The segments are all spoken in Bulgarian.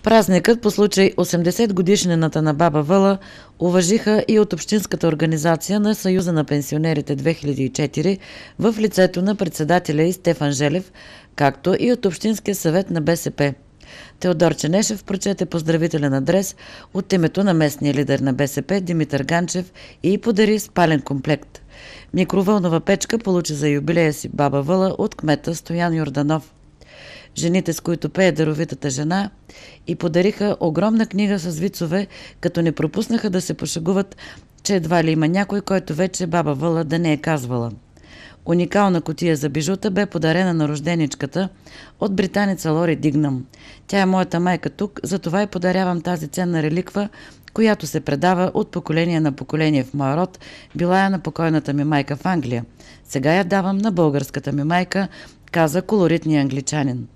Празникът по случай 80 годишнината на баба Въла уважиха и от Общинската организация на Съюза на пенсионерите 2004 в лицето на председателя й Стефан Желев, както и от Общинския съвет на БСП. Теодор Ченешев прочете поздравителен адрес от името на местния лидер на БСП Димитър Ганчев и подари спален комплект. Микровълнова печка получи за юбилея си баба Въла от кмета Стоян Йорданов. Жените, с които пее даровитата жена, и подариха огромна книга с вицове, като не пропуснаха да се пошегуват, че едва ли има някой, който вече баба Въла да не е казвала. Уникална кутия за бижута бе подарена на рожденичката от британеца Лори Дигнам. Тя е моята майка тук, затова и подарявам тази ценна реликва, която се предава от поколение на поколение в моя род, била я на покойната ми майка в Англия. Сега я давам на българската ми майка, каза колоритният англичанин.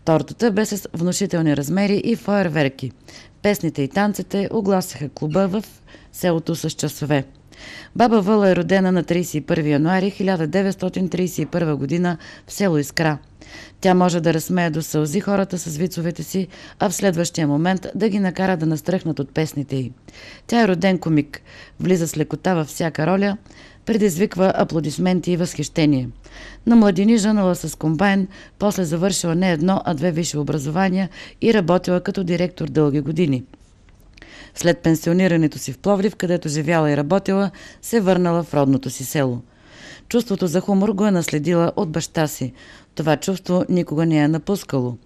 Тортата бе с внушителни размери и фойерверки. Песните и танците огласиха клуба в селото с часове. Баба Въла е родена на 31 януари 1931 година в село Искра. Тя може да разсмее до сълзи хората с вицовете си, а в следващия момент да ги накара да настръхнат от песните й. Тя е роден комик, влиза с лекота във всяка роля, предизвиква аплодисменти и възхищение. На младини жанала с комбайн, после завършила не едно, а две висши образования и работила като директор дълги години. След пенсионирането си в Пловдив, където живяла и работила, се върнала в родното си село. Чувството за хумор го е наследила от баща си. Това чувство никога не е напускало.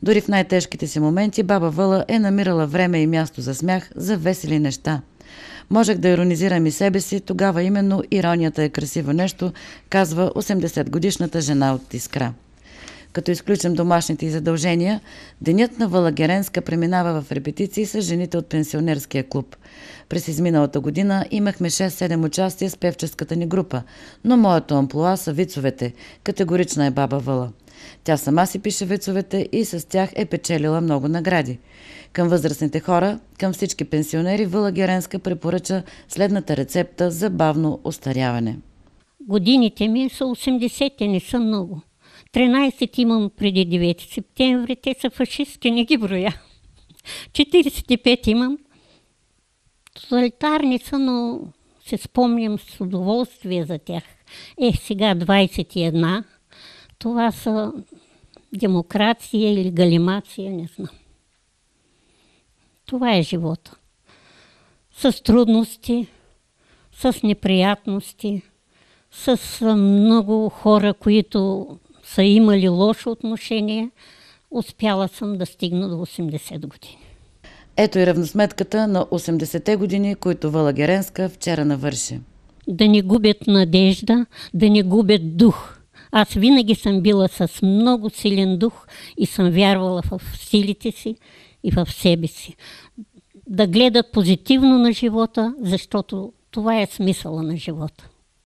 Дори в най-тежките си моменти баба Въла е намирала време и място за смях, за весели неща. Можех да иронизирам и себе си, тогава именно иронията е красиво нещо, казва 80-годишната жена от Искра. Като изключим домашните й задължения, денят на Въла Геренска преминава в репетиции с жените от пенсионерския клуб. През изминалата година имахме 6-7 участия с певческата ни група, но моето амплоа са вицовете. Категорична е баба Въла. Тя сама си пише вицовете и с тях е печелила много награди. Към възрастните хора, към всички пенсионери, Въла Геренска препоръча следната рецепта за бавно остаряване. Годините ми са 80, не са много. 13 имам преди 9 септември, те са фашистки, не ги броя. 45 имам. Тоталитарни са, но се спомням с удоволствие за тях. Сега 21. Това са демокрация или галимация, не знам. Това е живота. С трудности, с неприятности, с много хора, които са имали лошо отношение, успяла съм да стигна до 80 години. Ето и равносметката на 80-те години, които Въла Геренска вчера навърши. Да не губят надежда, да не губят дух. Аз винаги съм била с много силен дух и съм вярвала в силите си и в себе си. Да гледат позитивно на живота, защото това е смисъла на живота.